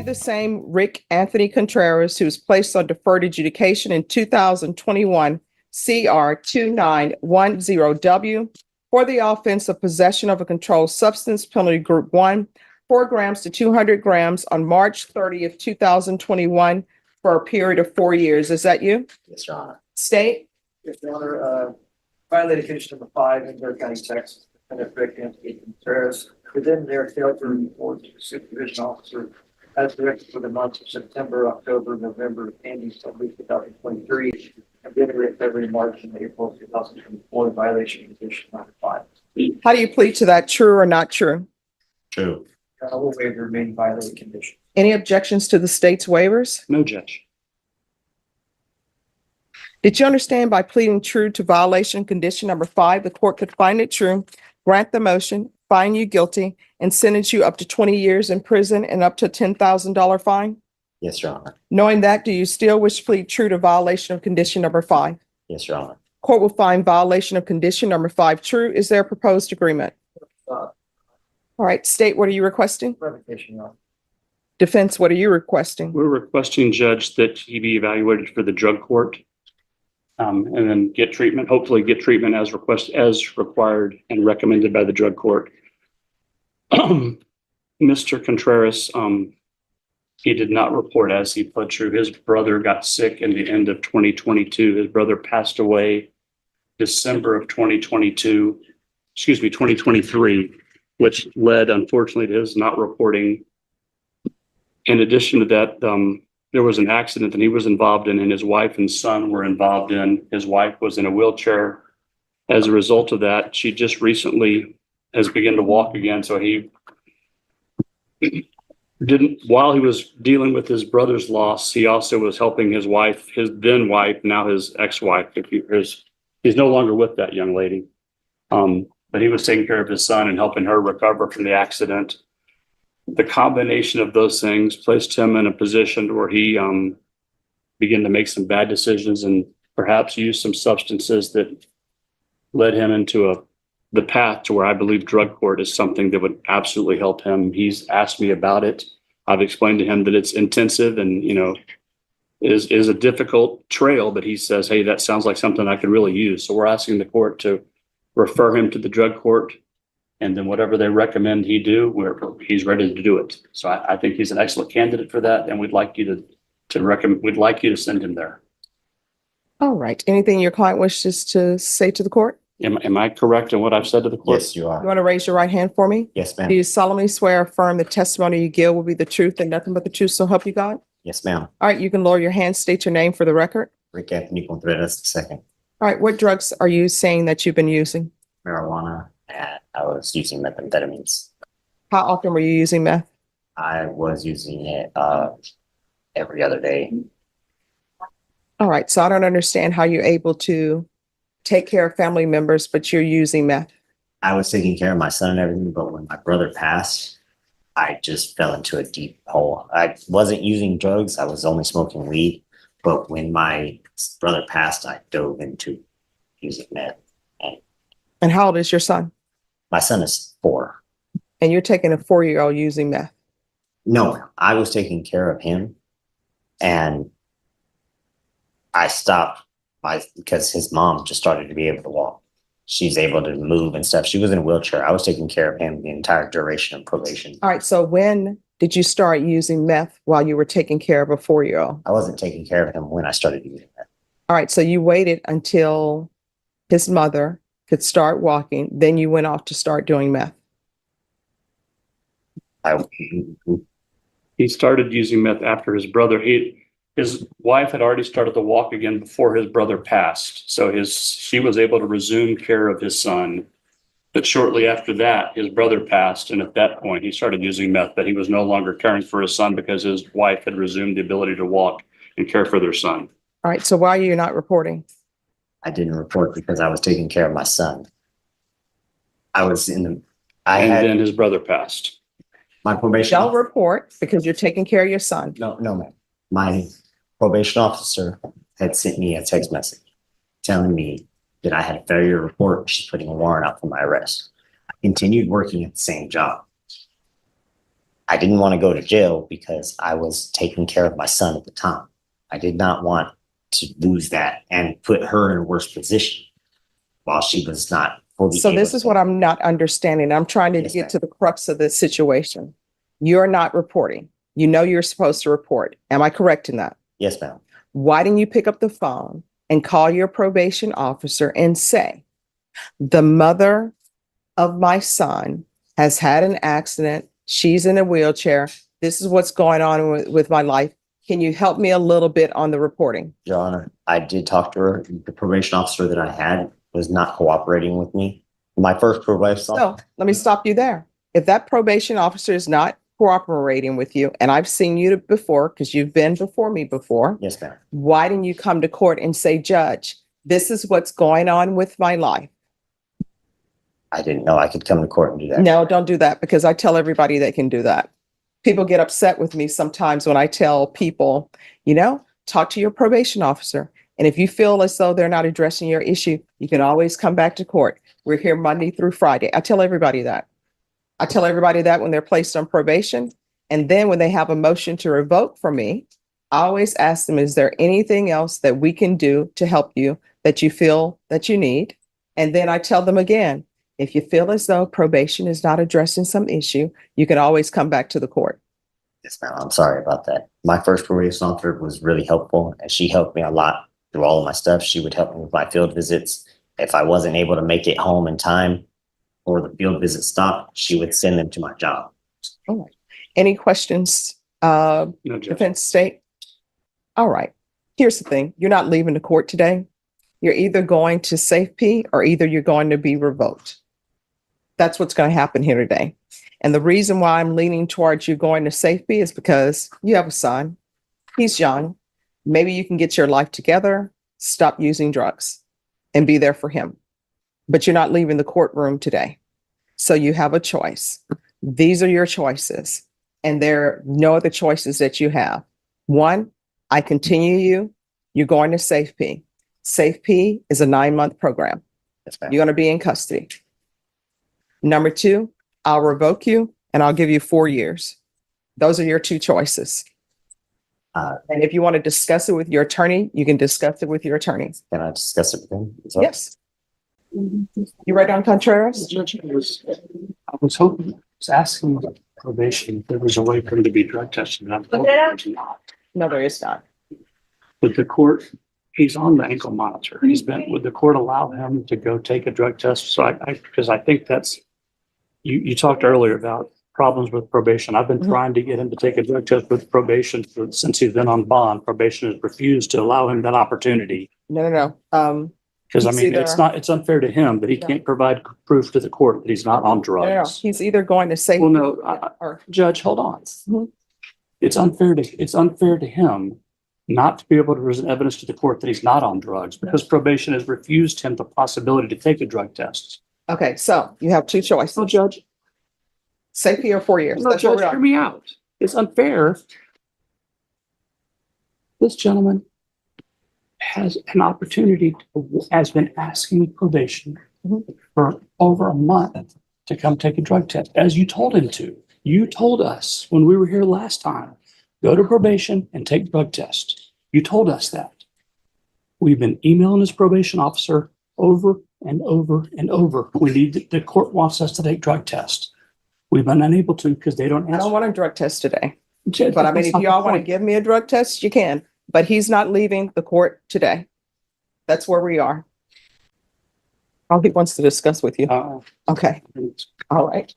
the same Rick Anthony Contreras, who was placed on deferred adjudication in 2021 CR 2910W for the offense of possession of a controlled substance, penalty group 1, 4 grams to 200 grams on March 30th, 2021 for a period of 4 years. Is that you? Yes, Your Honor. State? Yes, Your Honor, violated condition number 5 in Bear County, Texas. Defendant Rick Anthony Contreras within their failed to report to the supervision officer as directed for the months of September, October, November, and December 2023, and January, February, March, and April 2024 in violation of condition number 5. How do you plead to that? True or not true? True. I will waive the remaining violated condition. Any objections to the state's waivers? No, Judge. Did you understand by pleading true to violation condition number 5, the court could find it true, grant the motion, find you guilty, and sentence you up to 20 years in prison and up to a $10,000 fine? Yes, Your Honor. Knowing that, do you still wish to plead true to violation of condition number 5? Yes, Your Honor. Court will find violation of condition number 5 true. Is there a proposed agreement? All right, state, what are you requesting? Revocation, Your Honor. Defense, what are you requesting? We're requesting, Judge, that he be evaluated for the drug court. And then get treatment, hopefully get treatment as required and recommended by the drug court. Mr. Contreras, he did not report as he pled true. His brother got sick in the end of 2022. His brother passed away December of 2023, which led unfortunately to his not reporting. In addition to that, there was an accident that he was involved in and his wife and son were involved in. His wife was in a wheelchair. As a result of that, she just recently has begun to walk again. So he didn't, while he was dealing with his brother's loss, he also was helping his wife, his then wife, now his ex-wife. He's no longer with that young lady. But he was taking care of his son and helping her recover from the accident. The combination of those things placed him in a position where he began to make some bad decisions and perhaps use some substances that led him into the path to where I believe drug court is something that would absolutely help him. He's asked me about it. I've explained to him that it's intensive and, is a difficult trail, but he says, hey, that sounds like something I could really use. So we're asking the court to refer him to the drug court. And then whatever they recommend he do, he's ready to do it. So I think he's an excellent candidate for that. And we'd like you to send him there. All right. Anything your client wishes to say to the court? Am I correct in what I've said to the court? Yes, you You are. want to raise your right hand for me? Yes, Do ma'am. you solemnly swear or affirm the testimony you give will be the truth and nothing but the truth, so help you God? Yes, ma'am. All right, you can lower your hand, state your name for the record. Rick Anthony Contreras II. All right, what drugs are you saying that you've been using? Marijuana, and I was using methamphetamines. How often were you using meth? I was using it every other day. All right, so I don't understand how you're able to take care of family members, but you're using meth. I was taking care of my son and everything, but when my brother passed, I just fell into a deep hole. I wasn't using drugs. I was only smoking weed. But when my brother passed, I dove into using meth. And how old is your son? My son is 4. And you're taking a 4-year-old using meth. No, I was taking care of him, and I stopped because his mom just started to be able to walk. She's able to move and stuff. She was in a wheelchair. I was taking care of him the entire duration of probation. All right, so when did you start using meth while you were taking care of a 4-year-old? I wasn't taking care of him when I started using that. All right, so you waited until his mother could start walking, then you went off to start doing meth. He started using meth after his brother. His wife had already started to walk again before his brother passed. So she was able to resume care of his son. But shortly after that, his brother passed. And at that point, he started using meth, but he was no longer caring for his son because his wife had resumed the ability to walk and care for their son. All right, so why are you not reporting? I didn't report because I was taking care of my son. I was in the, Then his brother passed. my probation. Don't report because you're taking care of your son. No, ma'am. My probation officer had sent me a text message telling me that I had a failure to report. She's putting a warrant out for my arrest. I continued working at the same job. I didn't want to go to jail because I was taking care of my son at the time. I did not want to lose that and put her in a worse position while she was not fully. So this is what I'm not understanding. I'm trying to Yes, get ma'am. to the crux of this situation. You're not reporting. You know you're supposed to report. Am I correct in that? Yes, ma'am. Why didn't you pick up the phone and call your probation officer and say, the mother of my son has had an accident. She's in a wheelchair. This is what's going on with my life. Can you help me a little bit on the reporting? Your Honor, I did talk to her. The probation officer that I had was not cooperating with me. My first probation So officer, let me stop you there. If that probation officer is not cooperating with you, and I've seen you before because you've been before me before, yes, ma'am. why didn't you come to court and say, Judge, this is what's going on with my life? I didn't know I could come to court and do that. No, don't do that because I tell everybody they can do that. People get upset with me sometimes when I tell people, talk to your probation officer. And if you feel as though they're not addressing your issue, you can always come back to court. We're here Monday through Friday. I tell everybody that. I tell everybody that when they're placed on probation. And then when they have a motion to revoke from me, I always ask them, is there anything else that we can do to help you that you feel that you need? And then I tell them again, if you feel as though probation is not addressing some issue, you can always come back to the court. Yes, ma'am. I'm sorry about that. My first probation officer was really helpful and she helped me a lot through all of my stuff. She would help me with my field visits. If I wasn't able to make it home in time or the field visit stopped, she would send them to my job. All right. Any questions, No, Judge. defense state? All right. Here's the thing. You're not leaving the court today. You're either going to safety or either you're going to be revoked. That's what's going to happen here today. And the reason why I'm leaning towards you going to safety is because you have a son. He's young. Maybe you can get your life together, stop using drugs, and be there for him. But you're not leaving the courtroom today. So you have a choice. These are your choices. And there are no other choices that you have. One, I continue you. You're going to SafeP. SafeP is a 9-month program. Yes, ma'am. You're going to be in custody. Number two, I'll revoke you and I'll give you 4 years. Those are your two choices. And if you want to discuss it with your attorney, you can discuss it with your attorney. Can I discuss it with him? as well? Yes. You write down Contreras? Judge, I was hoping, I was asking probation if there was a way for him to be drug tested. And I'm told there's not. No, there is not. Would the court, he's on the ankle monitor. Would the court allow him to go take a drug test? So because I think that's, you talked earlier about problems with probation. I've been Mhm. trying to get him to take a drug test with probation since he's been on bond. Probation has refused to allow him that opportunity. No. Because I He's mean, either- it's unfair to him that he No. can't provide proof to the court that he's not on No. drugs. He's either going to safety Well, no, or Judge, hold on. Mhm. It's unfair to him not to be able to present evidence to the court that he's not on drugs because probation has refused him the possibility to take a drug test. okay. So you have two choices. No, Judge, Safety or 4 years. no, That's where Judge, we hear are. me out. It's unfair. This gentleman has an opportunity, has been asking probation Mhm. for over a month to come take a drug test, as you told him to. You told us when we were here last time, go to probation and take drug tests. You told us that. We've been emailing his probation officer over and over and over. The court wants us to take drug tests. We've been unable to because they don't I don't answer. want a drug test today. Judge, But I mean, that's if not the y'all want to point. give me a drug test, you can. But he's not leaving the court today. That's where we are. All he wants to discuss with you. Uh, Okay. All right.